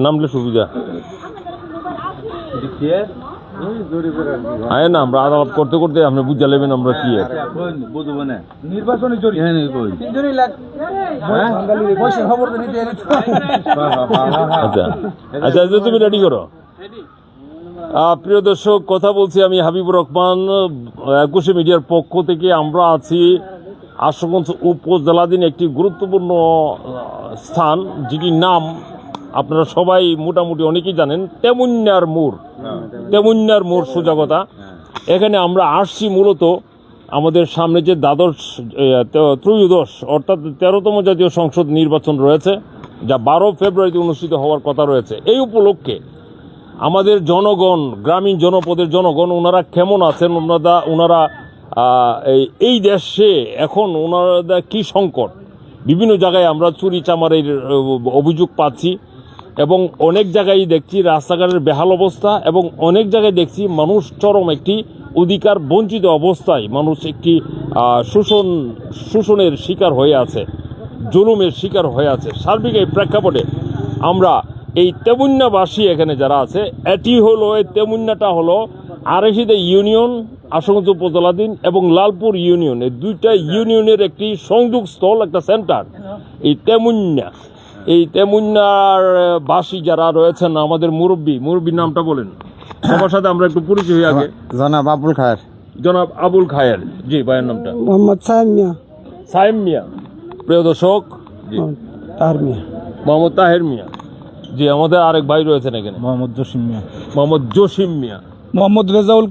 নামলে সুবিধা আয় না, আমরা আদালত করতে করতে আপনি বুঝা নেবেন আমরা কি নির্বাচনী আচ্ছা আচ্ছা তুমি রেডি করো। প্রিয় দর্শক, কথা বলছি আমি হাবিবুর রহমান, 21 মিডিয়ার পক্ষ থেকে। আমরা আছি আশুগঞ্জ উপজেলাধীন একটি গুরুত্বপূর্ণ স্থান, যেটির নাম আপনারা সবাই মোটামুটি অনেকেই জানেন, তেমুন্যার মোড় সোজা কথা। এখানে আমরা আসছি মূলত আমাদের সামনে যে ত্রয়োদশ অর্থাৎ 13তম জাতীয় সংসদ নির্বাচন রয়েছে, যা 12 ফেব্রুয়ারিতে অনুষ্ঠিত হওয়ার কথা রয়েছে। এই উপলক্ষে আমাদের জনগণ, গ্রামীণ জনপদের জনগণ, ওনারা কেমন আছেন, ওনারা এই দেশে এখন ওনারা কি সংকট, বিভিন্ন জায়গায় আমরা চুরি চামারের অভিযোগ পাচ্ছি এবং অনেক জায়গায় দেখছি রাস্তাঘাটের বেহাল অবস্থা, এবং অনেক জায়গায় দেখছি মানুষ চরম একটি অধিকার বঞ্চিত অবস্থায়, মানুষ একটি শোষণের শিকার হয়ে আছে, জুলুমের শিকার হয়ে আছে। সার্বিক এই প্রেক্ষাপটে আমরা এই তেমুন্যাবাসী এখানে যারা আছে, এই তেমুন্যাটা হলো আড়াইশিদা ইউনিয়ন, আশুগঞ্জ উপজেলাধীন এবং লালপুর ইউনিয়ন, এই দুইটা ইউনিয়নের একটি সংযোগ স্থল, একটা সেন্টার এই তেমুন্যা। এই তেমুন্যার বাসী যারা রয়েছেন, আমাদের মুরব্বীর নামটা বলেন সবার সাথে আমরা একটু পরিচয় হই আগে। জনাব আবুল খায়ের। জি, ভাইয়ের নামটা? মোহাম্মদ সাইম মিয়া। প্রিয় দর্শক, জি, মোহাম্মদ তাহের মিয়া। জি, আমাদের আরেক ভাই রয়েছেন এখানে, মোহাম্মদ জসিম মিয়া। মোহাম্মদ রেজাউল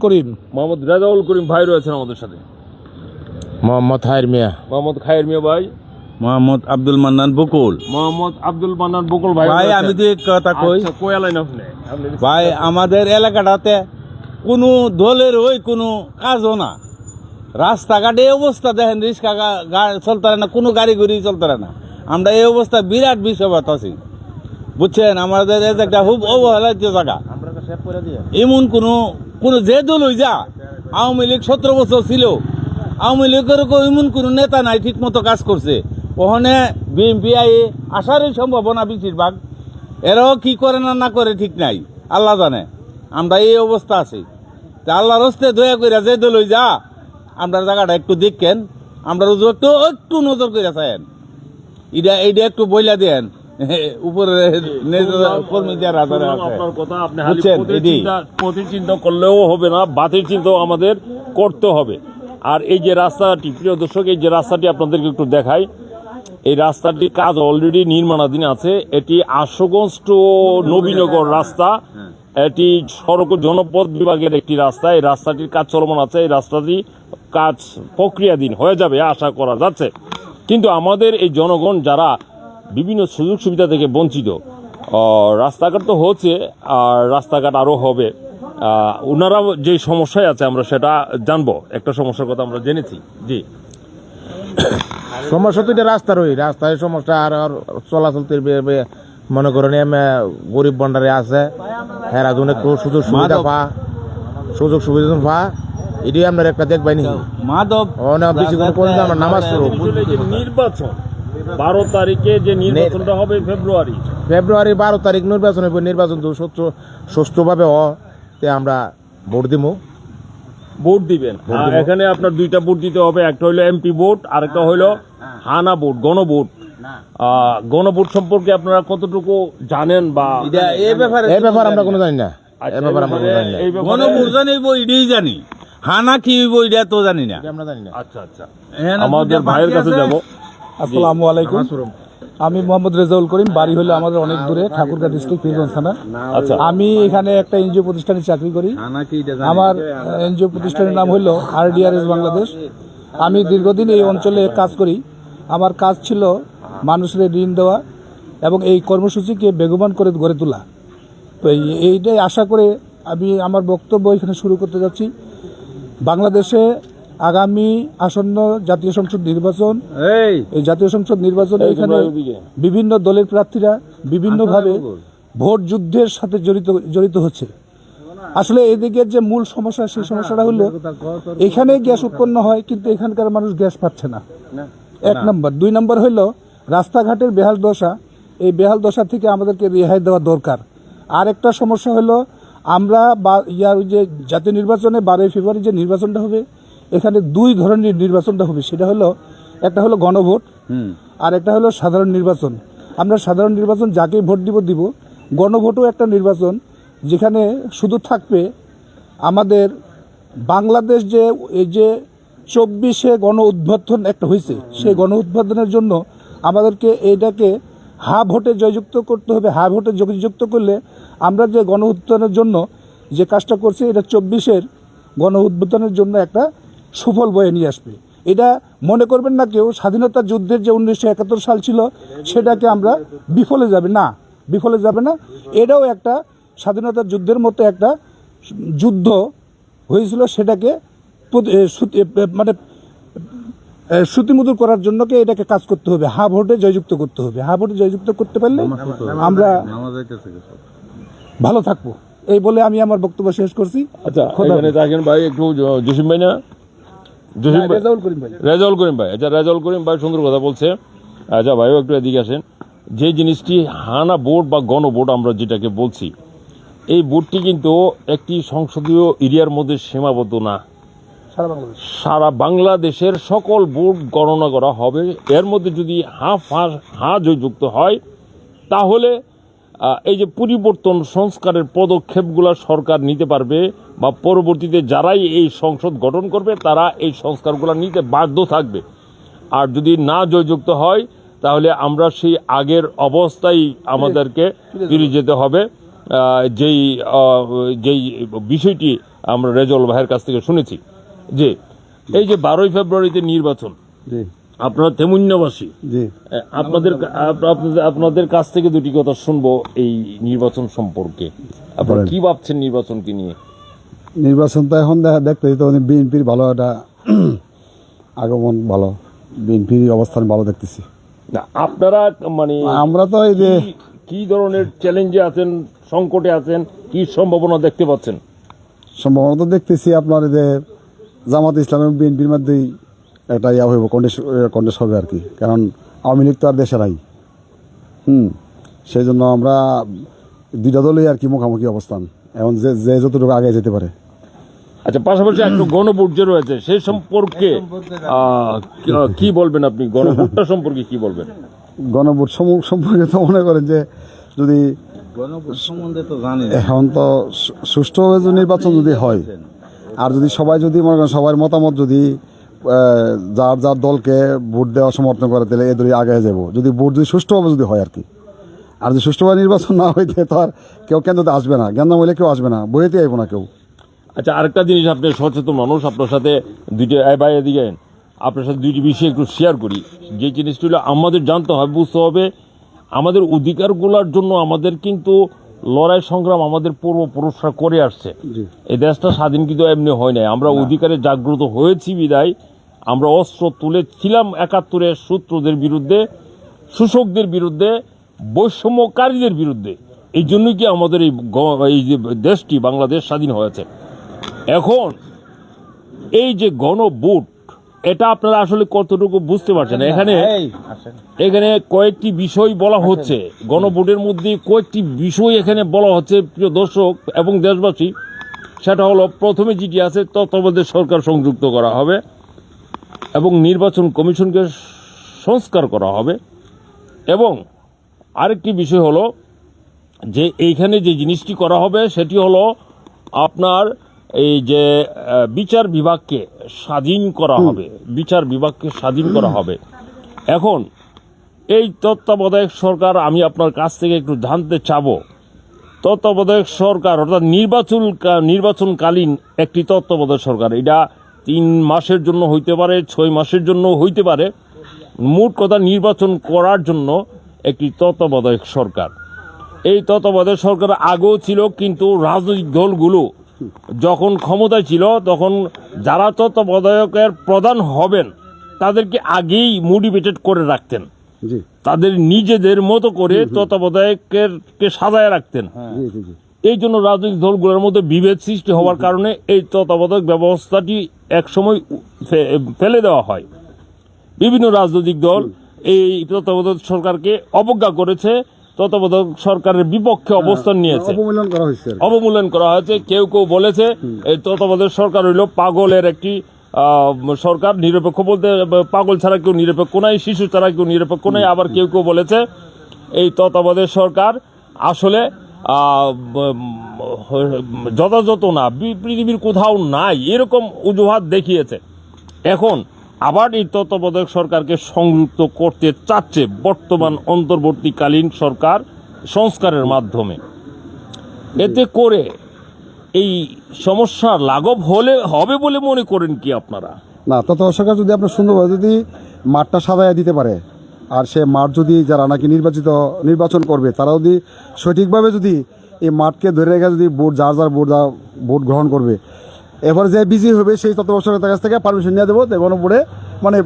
করিম ভাই রয়েছেন আমাদের সাথে। মোহাম্মদ খায়ের মিয়া ভাই। মোহাম্মদ আব্দুল মান্নান বকুল ভাই। ভাই আমি তো কথা কই, ভাই আমাদের এলাকাটাতে কোনো দলের কোনো কাজও না, রাস্তাঘাটে অবস্থা দেখেন, রিক্সা চলতে না, কোনো গাড়ি ঘুরি চলতে না। আমরা এই অবস্থা বিরাট বিষয়বাদ আছি, বুঝছেন। আমাদের একটা খুব অবহেলিত জায়গা। এমন কোনো যে দল হই যা, আওয়ামী লীগ 17 বছর ছিল, আওয়ামী লীগের এমন কোনো নেতা নাই ঠিক মতো কাজ করছে। ওখানে বিএনপি আসারই সম্ভাবনা বেশিরভাগ, এরাও কি করে না করে ঠিক নাই, আল্লাহ জানে। আমরা এই অবস্থা আছি। আল্লাহর হস্তে দয়া করে যে দল হই যা, আমরা জায়গাটা একটু দেখেন, আমরা একটু নজর করে চাইন, এইটা একটু বইলা দেন উপরে কর্মী যারা আপনার কথা আপনি প্রতি চিন্তা করলেও হবে না, বাতিল চিন্তাও আমাদের করতে হবে। আর এই যে রাস্তাটি, প্রিয় দর্শক, এই যে রাস্তাটি আপনাদেরকে একটু দেখাই, এই রাস্তাটির কাজ অলরেডি নির্মাণাধীন আছে। এটি আশুগঞ্জ টু নবীনগর রাস্তা, এটি সড়ক জনপথ বিভাগের একটি রাস্তা। এই রাস্তাটির কাজ চলমান আছে, এই রাস্তাটি কাজ প্রক্রিয়াধীন হয়ে যাবে আশা করা যাচ্ছে। কিন্তু আমাদের এই জনগণ যারা বিভিন্ন সুযোগ সুবিধা থেকে বঞ্চিত, রাস্তাঘাট তো হচ্ছে আর রাস্তাঘাট আরও হবে, ওনারা যে সমস্যায় আছে আমরা সেটা জানবো। একটা সমস্যার কথা আমরা জেনেছি। জি, সমস্যা তো এটা রাস্তায় সমস্যা, আর চলাচল মনে করেন গরিব বন্ডারে আছে, হেরা একটু সুযোগ সুবিধা পা, এটি আপনার একটা দেখবেন নামাজ নির্বাচন 12 তারিখে যে নির্বাচনটা হবে ফেব্রুয়ারি 12 তারিখ নির্বাচন হবে। নির্বাচন তো সুষ্ঠুভাবে আমরা ভোট দিবেন। এখানে আপনার দুইটা ভোট দিতে হবে, একটা হলো এমপি ভোট, আরেকটা হলো হানা ভোট, গণভোট। গণভোট সম্পর্কে আপনারা কতটুকু জানেন? বা এই ব্যাপারে আমরা কোনো জানি না। গণভোট জানিব এটাই জানি, হানা কি হইব এটা তো জানি না। আচ্ছা, আমাদের ভাইয়ের কাছে যাবো। আসসালামু আলাইকুম, আমি মোহাম্মদ রেজাউল করিম, বাড়ি হলো আমাদের অনেক দূরে, ঠাকুরগাঁ ডিস্ট্রিক্ট, পীরগঞ্জ থানা। আচ্ছা, আমি এখানে একটা এনজিও প্রতিষ্ঠানে চাকরি করি। আমার এনজিও প্রতিষ্ঠানের নাম হলো RDRS বাংলাদেশ। আমি দীর্ঘদিন এই অঞ্চলে কাজ করি। আমার কাজ ছিল মানুষের ঋণ দেওয়া এবং এই কর্মসূচিকে বেগবান করে গড়ে তোলা। তো এইটাই আশা করে আমি আমার বক্তব্য এখানে শুরু করতে যাচ্ছি। বাংলাদেশে আগামী আসন্ন জাতীয় সংসদ নির্বাচন, এই জাতীয় সংসদ নির্বাচনে এখানে বিভিন্ন দলের প্রার্থীরা বিভিন্নভাবে ভোট যুদ্ধের সাথে জড়িত হচ্ছে। আসলে এদিকে যে মূল সমস্যা, সেই সমস্যাটা হলো এখানে গ্যাস উৎপন্ন হয়, কিন্তু এখানকার মানুষ গ্যাস পাচ্ছে না, 1 নম্বর। 2 নম্বর হলো রাস্তাঘাটের বেহাল দশা। এই বেহাল দশা থেকে আমাদেরকে রেহাই দেওয়া দরকার। আর একটা সমস্যা হলো আমরা ওই যে জাতীয় নির্বাচনে 12 ফেব্রুয়ারি যে নির্বাচনটা হবে, এখানে 2 ধরনের নির্বাচনটা হবে। সেটা হলো একটা হলো গণভোট, আর একটা হলো সাধারণ নির্বাচন। আমরা সাধারণ নির্বাচন যাকে ভোট দিব। গণভোটও একটা নির্বাচন, যেখানে শুধু থাকবে আমাদের বাংলাদেশ যে এই যে 24-এ গণ উদ্বোধন একটা হয়েছে, সেই গণ উদ্বোধনের জন্য আমাদেরকে এইটাকে ভোটে জয়যুক্ত করতে হবে। ভোটে জয়যুক্ত করলে আমরা যে গণ উত্থানের জন্য যে কাজটা করছি, এটা 24-এর গণ উদ্বোধনের জন্য একটা সুফল বয়ে নিয়ে আসবে। এটা মনে করবেন না কেউ স্বাধীনতা যুদ্ধের যে 1971 সাল ছিল, সেটাকে আমরা বিফলে যাবে না। এটাও একটা স্বাধীনতা যুদ্ধের মতো একটা যুদ্ধ হয়েছিল, সেটাকে মানে শ্রুতিমধুর করার জন্য এটাকে কাজ করতে হবে। ভোটে জয়যুক্ত করতে হবে। ভোটে জয়যুক্ত করতে পারলে আমরা ভালো থাকবো। এই বলে আমি আমার বক্তব্য শেষ করছি। আচ্ছা, এখানে থাকেন ভাই একটু জসিম ভাই না, রেজাউল করিম ভাই। আচ্ছা, রেজাউল করিম ভাই সুন্দর কথা বলছে। আচ্ছা ভাইও একটু এদিকে আসেন। যে জিনিসটি হানা ভোট বা গণভোট আমরা যেটাকে বলছি, এই ভোটটি কিন্তু একটি সংসদীয় এরিয়ার মধ্যে সীমাবদ্ধ না, সারা বাংলাদেশের সকল ভোট গণনা করা হবে। এর মধ্যে যদি জয়যুক্ত হয়, তাহলে এই যে পরিবর্তন সংস্কারের পদক্ষেপগুলো সরকার নিতে পারবে, বা পরবর্তীতে যারাই এই সংসদ গঠন করবে তারা এই সংস্কারগুলো নিতে বাধ্য থাকবে। আর যদি না জয়যুক্ত হয়, তাহলে আমরা সেই আগের অবস্থায় আমাদেরকে ফিরে যেতে হবে। যেই বিষয়টি আমরা রেজাউল ভাইয়ের কাছ থেকে শুনেছি, যে এই যে 12 ফেব্রুয়ারিতে নির্বাচন, আপনারা তেমুন্যবাসী, আপনাদের কাছ থেকে দুটি কথা শুনবো এই নির্বাচন সম্পর্কে। আপনারা কি ভাবছেন নির্বাচনকে নিয়ে? নির্বাচন তো এখন দেখতে বিএনপির ভালো একটা আগমন, ভালো বিএনপির অবস্থান ভালো দেখতেছি। না, আপনারা মানে আমরা তো এই যে কি ধরনের চ্যালেঞ্জে আছেন, সংকটে আছেন, কি সম্ভাবনা দেখতে পাচ্ছেন? সম্ভাবনা তো দেখতেছি আপনার এই যে জামাত ইসলাম এবং বিএনপির মধ্যেই একটা হইব, কন্টেস্ট হবে আর কি। কারণ আওয়ামী লীগ তো আর দেশে নাই। সেই জন্য আমরা 2টা দলই আর কি মুখোমুখি অবস্থান, এখন যে যতটুকু আগে যেতে পারে। আচ্ছা, পাশাপাশি একটু গণভোট যে রয়েছে সেই সম্পর্কে কি বলবেন আপনি? গণভোটটা সম্পর্কে কি বলবেন? গণভোট সম্পর্কে তো মনে করেন যে যদি এখন তো সুষ্ঠুভাবে নির্বাচন যদি হয়, আর যদি সবাই যদি মনে করেন সবার মতামত যদি যার যার দলকে ভোট দেওয়া সমর্থন করে, তাহলে এদের আগে যাব। যদি ভোট যদি সুষ্ঠুভাবে যদি হয় আর কি। আর যদি সুষ্ঠুভাবে নির্বাচন না হইতে, তো আর কেউ কেন্দ্রতে আসবে না, জ্ঞান হইলে কেউ আসবে না, বইতে আইব না কেউ। আচ্ছা, আরেকটা জিনিস, আপনি সচেতন মানুষ, আপনার সাথে আপনার সাথে দুইটি বিষয় একটু শেয়ার করি। যে জিনিসটি হলো আমাদের জানতে হবে, বুঝতে হবে, আমাদের অধিকারগুলোর জন্য আমাদের কিন্তু লড়াই সংগ্রাম আমাদের পূর্বপুরুষরা করে আসছে। এই দেশটা স্বাধীন কিন্তু এমনি হয় নাই। আমরা অধিকারে জাগ্রত হয়েছি বিদায় আমরা অস্ত্র তুলেছিলাম 71-এর শত্রুদের বিরুদ্ধে, শোষকদের বিরুদ্ধে, বৈষম্যকারীদের বিরুদ্ধে। এই জন্যই কি আমাদের এই যে দেশটি বাংলাদেশ স্বাধীন হয়েছে। এখন এই যে গণভোট, এটা আপনারা আসলে কতটুকু বুঝতে পারছেন? এখানে কয়েকটি বিষয় বলা হচ্ছে, গণভোটের মধ্যে কয়েকটি বিষয় এখানে বলা হচ্ছে, প্রিয় দর্শক এবং দেশবাসী। সেটা হলো, প্রথমে যেটি আছে, তত্ত্বাবধায়ক সরকার সংযুক্ত করা হবে এবং নির্বাচন কমিশনকে সংস্কার করা হবে। এবং আরেকটি বিষয় হলো যে এইখানে যে জিনিসটি করা হবে সেটি হলো আপনার এই যে বিচার বিভাগকে স্বাধীন করা হবে। এখন এই তত্ত্বাবধায়ক সরকার, আমি আপনার কাছ থেকে একটু জানতে চাবো, তত্ত্বাবধায়ক সরকার অর্থাৎ নির্বাচনকালীন একটি তত্ত্বাবধায়ক সরকার, এটা 3 মাসের জন্য হইতে পারে, 6 মাসের জন্য হইতে পারে। মোট কথা, নির্বাচন করার জন্য একটি তত্ত্বাবধায়ক সরকার। এই তত্ত্বাবধায়ক সরকার আগেও ছিল, কিন্তু রাজনৈতিক দলগুলো যখন ক্ষমতায় ছিল, তখন যারা তত্ত্বাবধায়কের প্রধান হবেন তাদেরকে আগেই মোটিভেটেড করে রাখতেন, তাদের নিজেদের মতো করে তত্ত্বাবধায়ককে সাজায় রাখতেন। এই জন্য রাজনৈতিক দলগুলোর মধ্যে বিভেদ সৃষ্টি হওয়ার কারণে এই তত্ত্বাবধায়ক ব্যবস্থাটি একসময় ফেলে দেওয়া হয়। বিভিন্ন রাজনৈতিক দল এই তত্ত্বাবধায়ক সরকারকে অবজ্ঞা করেছে, তত্ত্বাবধায়ক সরকারের বিপক্ষে অবস্থান নিয়েছে, অবমূল্যায়ন করা হয়েছে আর কি। অবমূল্যায়ন করা হয়েছে। কেউ কেউ বলেছে এই তত্ত্বাবধায়ক সরকার হইল পাগলের একটি সরকার, নিরপেক্ষ বলতে পাগল ছাড়া কেউ নিরপেক্ষ নাই, শিশু ছাড়া কেউ নিরপেক্ষ নাই। আবার কেউ কেউ বলেছে এই তত্ত্বাবধায়ক সরকার আসলে যথাযথ না, পৃথিবীর কোথাও নাই, এরকম অজুহাত দেখিয়েছে। এখন আবার এই তত্ত্বাবধায়ক সরকারকে সংযুক্ত করতে চাচ্ছে বর্তমান অন্তর্বর্তীকালীন সরকার সংস্কারের মাধ্যমে। এতে করে এই সমস্যার লাঘব হবে বলে মনে করেন কি আপনারা? না, তত্ত্বাবধায়ক সরকার যদি আপনার সুন্দরভাবে যদি মাঠটা সাজায় দিতে পারে, আর সে মাঠ যদি যারা নাকি নির্বাচন করবে তারা যদি সঠিকভাবে যদি এই মাঠকে ধরে রেখে যদি যার ভোট গ্রহণ করবে, এবার যে বিজি হবে সেই তত্ত্বাবধায়ক সরকারের কাছ থেকে পারমিশন নিয়ে দেবো, বোর্ডে মানে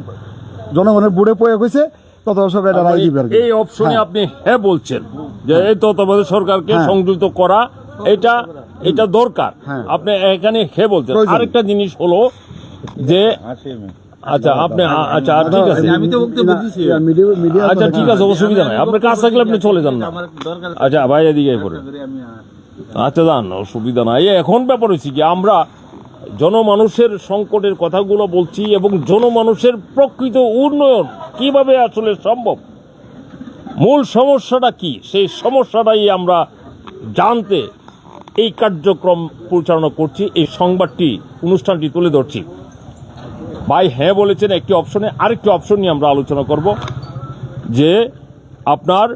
জনগণের বোর্ডে প্রয়োগ হয়েছে, তত্ত্বাবধায়ক সরকার এটা রায় দিবে আর কি। এই অপশনে আপনি হ্যাঁ বলছেন যে এই তত্ত্বাবধায়ক সরকারকে সংযুক্ত করা এটা দরকার, আপনি এখানে হ্যাঁ বলছেন। আরেকটা জিনিস হলো যে আচ্ছা আপনি আচ্ছা ঠিক আছে, আচ্ছা ঠিক আছে, অসুবিধা নাই, আপনার কাজ থাকলে আপনি চলে যান না। আচ্ছা ভাই এদিকে পড়ে, আচ্ছা যান, অসুবিধা নাই। এখন ব্যাপার হচ্ছে কি, আমরা জনমানুষের সংকটের কথাগুলো বলছি এবং জনমানুষের প্রকৃত উন্নয়ন কিভাবে আসলে সম্ভব, মূল সমস্যাটা কি, সেই সমস্যাটাই আমরা জানতে এই কার্যক্রম পরিচালনা করছি, এই অনুষ্ঠানটি তুলে ধরছি। ভাই হ্যাঁ বলেছেন একটি অপশনে, আরেকটি অপশন নিয়ে আমরা আলোচনা করব যে আপনার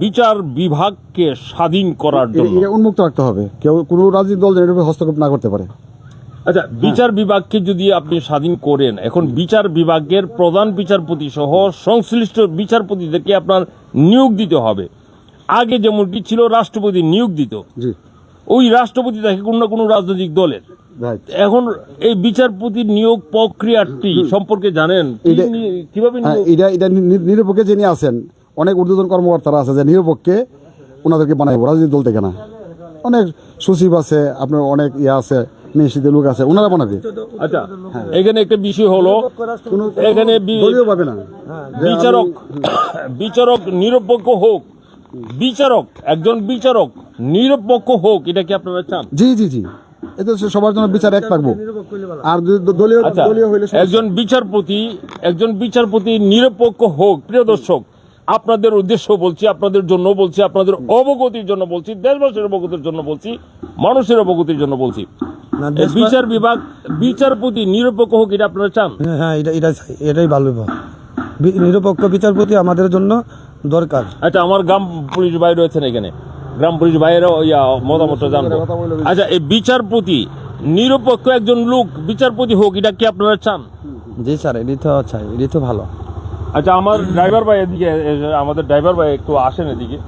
বিচার বিভাগকে স্বাধীন করার জন্য এটা উন্মুক্ত রাখতে হবে, কেউ কোনো রাজনৈতিক দল যেন এটাকে হস্তক্ষেপ না করতে পারে। আচ্ছা, বিচার বিভাগকে যদি আপনি স্বাধীন করেন, এখন বিচার বিভাগের প্রধান বিচারপতি সহ সংশ্লিষ্ট বিচারপতিদেরকে আপনার নিয়োগ দিতে হবে। আগে যেমনটি ছিল রাষ্ট্রপতি নিয়োগ দিত, ওই রাষ্ট্রপতি দেখে কোনো না কোনো রাজনৈতিক দলের। এখন এই বিচারপতির নিয়োগ প্রক্রিয়াটি সম্পর্কে জানেন কিভাবে? এটা নিরপেক্ষে যিনি আছেন, অনেক ঊর্ধ্বতন কর্মকর্তারা আছে যে নিরপেক্ষে ওনাদেরকে বানাইবো, রাজনৈতিক দল থেকে না। অনেক সচিব আছে, আপনার অনেক আছে, মিনিস্ট্রিতে লোক আছে, ওনারা বানাবে। আচ্ছা, এখানে একটা বিষয় হলো, এখানে বিচারক নিরপেক্ষ হোক, একজন বিচারক নিরপেক্ষ হোক, এটা কি আপনারা চান? জি জি জি, এটা সবার জন্য বিচার এক থাকবো। আর দলীয় হইলে একজন বিচারপতি নিরপেক্ষ হোক। প্রিয় দর্শক, আপনাদের উদ্দেশ্য বলছি, আপনাদের জন্য বলছি, আপনাদের অবগতির জন্য বলছি, দেশবাসীর অবগতির জন্য বলছি, মানুষের অবগতির জন্য বলছি। বিচারপতি নিরপেক্ষ হোক, এটা আপনারা চান? হ্যাঁ, এটাই ভালো, নিরপেক্ষ বিচারপতি আমাদের জন্য দরকার। আচ্ছা, আমার গ্রাম পুলিশ ভাই রয়েছেন এখানে, গ্রাম পুলিশ ভাইয়েরও মতামতটা জানবো। আচ্ছা, এই বিচারপতি নিরপেক্ষ একজন লোক বিচারপতি হোক, এটা কি আপনারা চান? জি স্যার, এটি তো চাই, এটি তো ভালো। আচ্ছা, আমার ড্রাইভার ভাই এদিকে, আমাদের ড্রাইভার ভাই একটু আসেন এদিকে।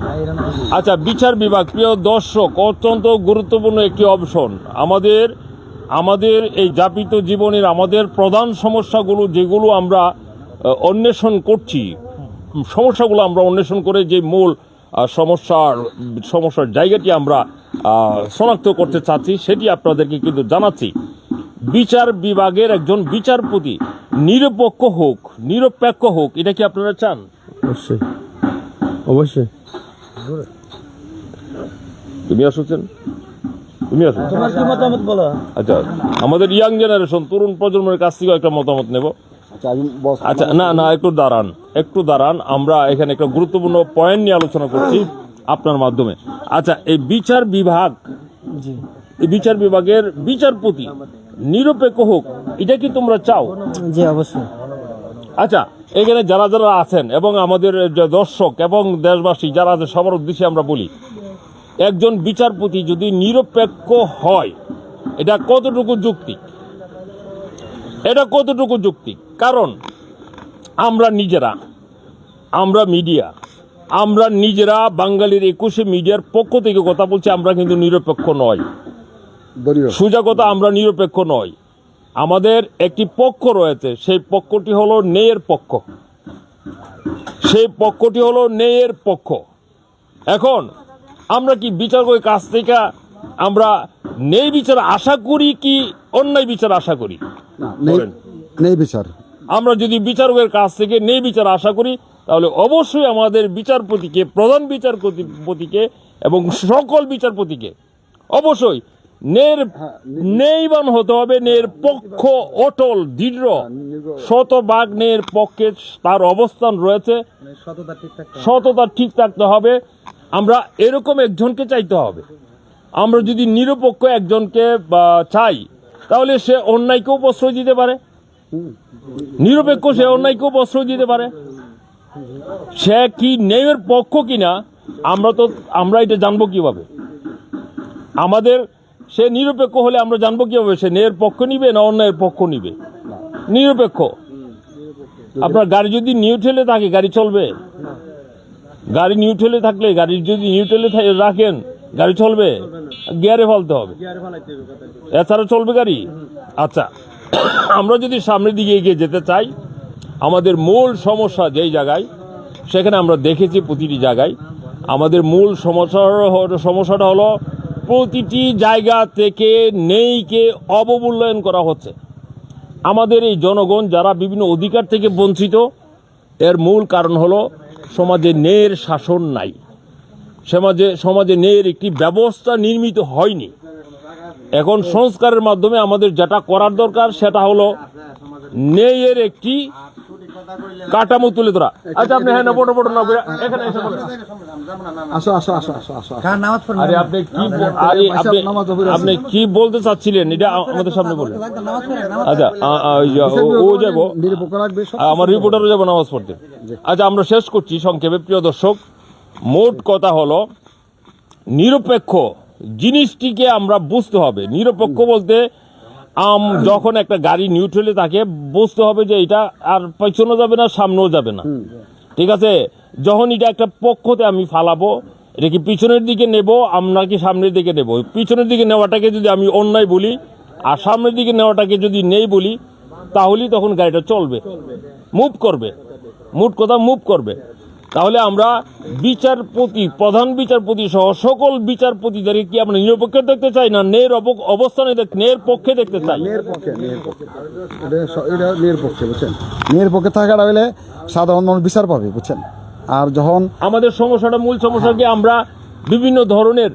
আচ্ছা, বিচার বিভাগ, প্রিয় দর্শক, অত্যন্ত গুরুত্বপূর্ণ একটি অপশন। আমাদের এই যাপিত জীবনের আমাদের প্রধান সমস্যাগুলো যেগুলো আমরা অন্বেষণ করছি, সমস্যাগুলো আমরা অন্বেষণ করে যে মূল সমস্যার জায়গাটি আমরা শনাক্ত করতে চাচ্ছি, সেটি আপনাদেরকে কিন্তু জানাচ্ছি। বিচার বিভাগের একজন বিচারপতি নিরপেক্ষ হোক, এটা কি আপনারা চান? অবশ্যই। তুমি আসছেন, তোমার কি মতামত বলো? আচ্ছা, আমাদের ইয়াং জেনারেশন, তরুণ প্রজন্মের কাছ থেকে একটা মতামত নেব। আচ্ছা, না একটু দাঁড়ান, আমরা এখানে একটা গুরুত্বপূর্ণ পয়েন্ট নিয়ে আলোচনা করছি আপনার মাধ্যমে। আচ্ছা, এই বিচার বিভাগের বিচারপতি নিরপেক্ষ হোক, এটা কি তোমরা চাও? জি, অবশ্যই। আচ্ছা, এখানে যারা আছেন এবং আমাদের যে দর্শক এবং দেশবাসী যারা আছে, সবার উদ্দেশ্যে আমরা বলি, একজন বিচারপতি যদি নিরপেক্ষ হয়, এটা কতটুকু যুক্তি? কারণ আমরা নিজেরা বাঙালির 21শে মিডিয়ার পক্ষ থেকে কথা বলছি, আমরা কিন্তু নিরপেক্ষ নয়। সোজা কথা, আমরা নিরপেক্ষ নয়। আমাদের একটি পক্ষ রয়েছে, সেই পক্ষটি হলো ন্যায়ের পক্ষ। এখন আমরা কি বিচারকের কাছ থেকে আমরা ন্যায় বিচার আশা করি কি অন্যায় বিচার আশা করি? ন্যায় বিচার আমরা যদি বিচারকের কাছ থেকে ন্যায় বিচার আশা করি, তাহলে অবশ্যই আমাদের বিচারপতিকে, প্রধান বিচারপতিকে এবং সকল বিচারপতিকে অবশ্যই ন্যায়বান হতে হবে, ন্যায়ের পক্ষ অটল দৃঢ়, শতভাগ ন্যায়ের পক্ষে তার অবস্থান রয়েছে, সততা ঠিক থাকতে হবে। আমরা এরকম একজনকে চাইতে হবে। আমরা যদি নিরপেক্ষ একজনকে চাই, তাহলে সে অন্যায়কেও প্রশ্রয় দিতে পারে, নিরপেক্ষ সে অন্যায়কেও প্রশ্রয় দিতে পারে। সে কি ন্যায়ের পক্ষ কিনা আমরা এটা জানবো কিভাবে? আমাদের সে নিরপেক্ষ হলে আমরা জানবো কিভাবে সে ন্যায়ের পক্ষ নিবে না অন্যায়ের পক্ষ নিবে? নিরপেক্ষ। আপনার গাড়ি যদি নিউট্রালে থাকে গাড়ি চলবে? গাড়ি নিউট্রালে থাকলে, গাড়ি যদি নিউট্রালে রাখেন গাড়ি চলবে? গিয়ারে ফেলতে হবে, এছাড়া চলবে গাড়ি? আচ্ছা, আমরা যদি সামনের দিকে এগিয়ে যেতে চাই, আমাদের মূল সমস্যা যেই জায়গায়, সেখানে আমরা দেখেছি প্রতিটি জায়গায় আমাদের মূল সমস্যাটা হলো প্রতিটি জায়গা থেকে ন্যায়কে অবমূল্যায়ন করা হচ্ছে। আমাদের এই জনগণ যারা বিভিন্ন অধিকার থেকে বঞ্চিত, এর মূল কারণ হলো সমাজে ন্যায়ের শাসন নাই, সমাজে ন্যায়ের একটি ব্যবস্থা নির্মিত হয়নি। এখন সংস্কারের মাধ্যমে আমাদের যেটা করার দরকার সেটা হলো ন্যায়ের একটি কাঠামো তুলে ধরা। আচ্ছা, আপনি হ্যাঁ বড় না এখানে এসে বলেন। আরে আপনি কি বলতে চাচ্ছিলেন এটা আমাদের সামনে বলেন। আচ্ছা, ও যাবো, আমার রিপোর্টারও যাবো নামাজ পড়তে। আচ্ছা, আমরা শেষ করছি সংক্ষেপে। প্রিয় দর্শক, মোট কথা হলো নিরপেক্ষ জিনিসটিকে আমরা বুঝতে হবে। নিরপেক্ষ বলতে যখন একটা গাড়ি নিউট্রালে থাকে বুঝতে হবে যে এটা আর পেছনেও যাবে না, সামনেও যাবে না, ঠিক আছে? যখন এটা একটা পক্ষতে আমি ফালাবো, এটা কি পিছনের দিকে নেব আমরা কি সামনের দিকে নেব? পিছনের দিকে নেওয়াটাকে যদি আমি অন্যায় বলি আর সামনের দিকে নেওয়াটাকে যদি নেই বলি, তাহলেই তখন গাড়িটা চলবে, মুভ করবে, মোট কথা মুভ করবে। তাহলে আমরা বিচারপতি, প্রধান বিচারপতি সহ সকল বিচারপতিদেরকে কি আমরা নিরপেক্ষ দেখতে চাই না ন্যায়ের অবস্থানে ন্যায়ের পক্ষে দেখতে চাই? ন্যায়ের পক্ষে থাকাটা হইলে সাধারণ মানুষ বিচার পাবে, বুঝছেন? আর যখন আমাদের সমস্যাটা, মূল সমস্যাকে আমরা বিভিন্ন ধরনের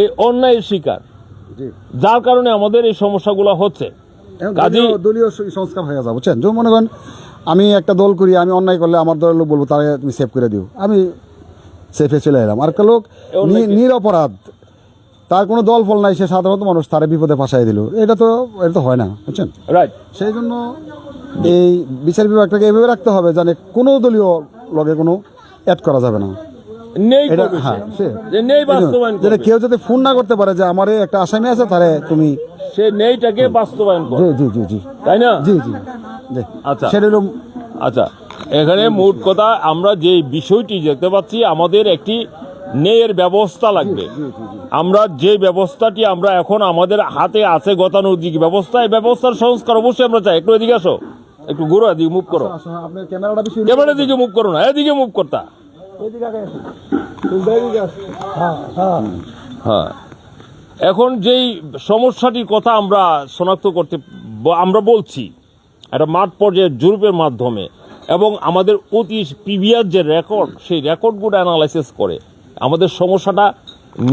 এই অন্যায়ের শিকার, যার কারণে আমাদের এই সমস্যাগুলো হচ্ছে। দলীয় সংস্কার হয়ে যাবে, বুঝছেন? যেমন মনে করেন আমি একটা দল করি, আমি অন্যায় করলে আমার দলের লোক বলবো তারা তুমি সেভ করে দিও, আমি সেফে চলে এলাম। আর একটা লোক নিরপরাধ, তার কোনো দল ফল নাই, সে সাধারণত মানুষ তারা বিপদে ফাঁসাই দিল, এটা তো হয় না, বুঝছেন? রাইট। সেই জন্য এই বিচার বিভাগটাকে এভাবে রাখতে হবে জানে কোনো দলীয় লগে কোনো অ্যাড করা যাবে না। কেউ যাতে ফোন না করতে পারে যে আমার একটা আসামি আছে, তারে তুমি সে নেইটাকে বাস্তবায়ন করো। জি, তাই না? জি। আচ্ছা, আচ্ছা, এখানে মোট কথা আমরা যে বিষয়টি দেখতে পাচ্ছি, আমাদের একটি ন্যায়ের ব্যবস্থা লাগবে। আমরা যে ব্যবস্থাটি আমরা এখন আমাদের হাতে আছে গতানুগতিক ব্যবস্থা, এই ব্যবস্থার সংস্কার অবশ্যই আমরা চাই। একটু এদিকে আসো, একটু ঘুরো, এদিকে মুভ করো, ক্যামেরার দিকে মুভ করো না, এদিকে মুভ করতা। হ্যাঁ, এখন যেই সমস্যাটির কথা আমরা শনাক্ত করতে আমরা বলছি, একটা মাঠ পর্যায়ে জরিপের মাধ্যমে এবং আমাদের অতি প্রিভিয়াস যে রেকর্ড, সেই রেকর্ডগুলো অ্যানালাইসিস করে আমাদের সমস্যাটা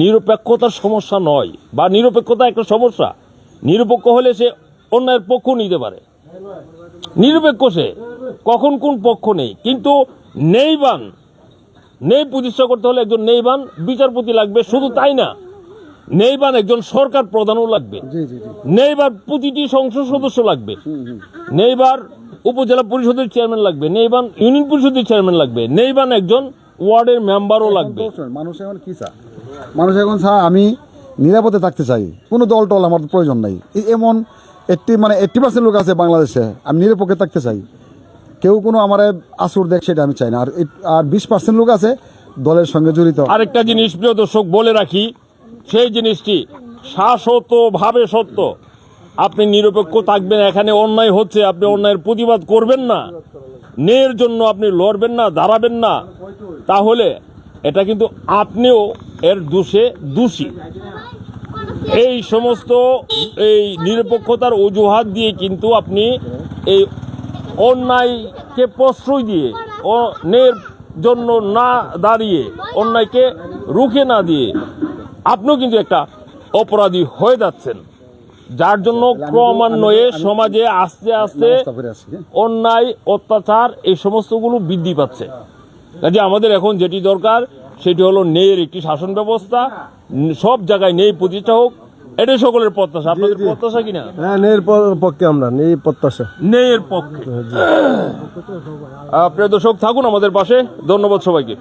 নিরপেক্ষতার সমস্যা নয়, বা নিরপেক্ষতা একটা সমস্যা। নিরপেক্ষ হলে সে অন্যায়ের পক্ষ নিতে পারে, নিরপেক্ষ সে কখন কোন পক্ষ নেই, কিন্তু ন্যায়বান, ন্যায় প্রতিষ্ঠা করতে হলে একজন ন্যায়বান বিচারপতি লাগবে। শুধু তাই না, ন্যায়বান একজন সরকার প্রধানও লাগবে, ন্যায়বার প্রতিটি সংসদ সদস্য লাগবে, ন্যায়বার উপজেলা পরিষদের চেয়ারম্যান লাগবে, ন্যায়বান ইউনিয়ন পরিষদের চেয়ারম্যান লাগবে, ন্যায়বান একজন ওয়ার্ডের মেম্বারও লাগবে। মানুষ এখন কি চায়? মানুষ এখন চায় আমি নিরাপদে থাকতে চাই, কোনো দল টল আমার প্রয়োজন নাই। এমন 80% লোক আছে বাংলাদেশে, আমি নিরপেক্ষে থাকতে চাই, কেউ কোনো আমার আসর দেখ সেটা আমি চাই না। আর 20% লোক আছে দলের সঙ্গে জড়িত। আরেকটা জিনিস প্রিয় দর্শক বলে রাখি, সেই জিনিসটি শাশ্বতভাবে সত্য। আপনি নিরপেক্ষ থাকবেন, এখানে অন্যায় হচ্ছে আপনি অন্যায়ের প্রতিবাদ করবেন না, ন্যায়ের জন্য আপনি লড়বেন না, দাঁড়াবেন না, তাহলে এটা কিন্তু আপনিও এর দোষী। এই সমস্ত এই নিরপেক্ষতার অজুহাত দিয়ে কিন্তু আপনি এই অন্যায়কে প্রশ্রয় দিয়ে ও ন্যায়ের জন্য না দাঁড়িয়ে অন্যায়কে রুখে না দিয়ে আপনিও কিন্তু একটা অপরাধী হয়ে যাচ্ছেন, যার জন্য ক্রমান্বয়ে সমাজে আস্তে আস্তে অন্যায় অত্যাচার এই সমস্তগুলো বৃদ্ধি পাচ্ছে। কাজে আমাদের এখন যেটি দরকার সেটি হলো ন্যায়ের একটি শাসন ব্যবস্থা, সব জায়গায় ন্যায় প্রতিষ্ঠা হোক, এটাই সকলের প্রত্যাশা। আপনাদের প্রত্যাশা কিনা? হ্যাঁ, ন্যায়ের পক্ষে আমরা ন্যায় প্রত্যাশা। ন্যায়ের পক্ষে। প্রিয় দর্শক, থাকুন আমাদের পাশে। ধন্যবাদ সবাইকে।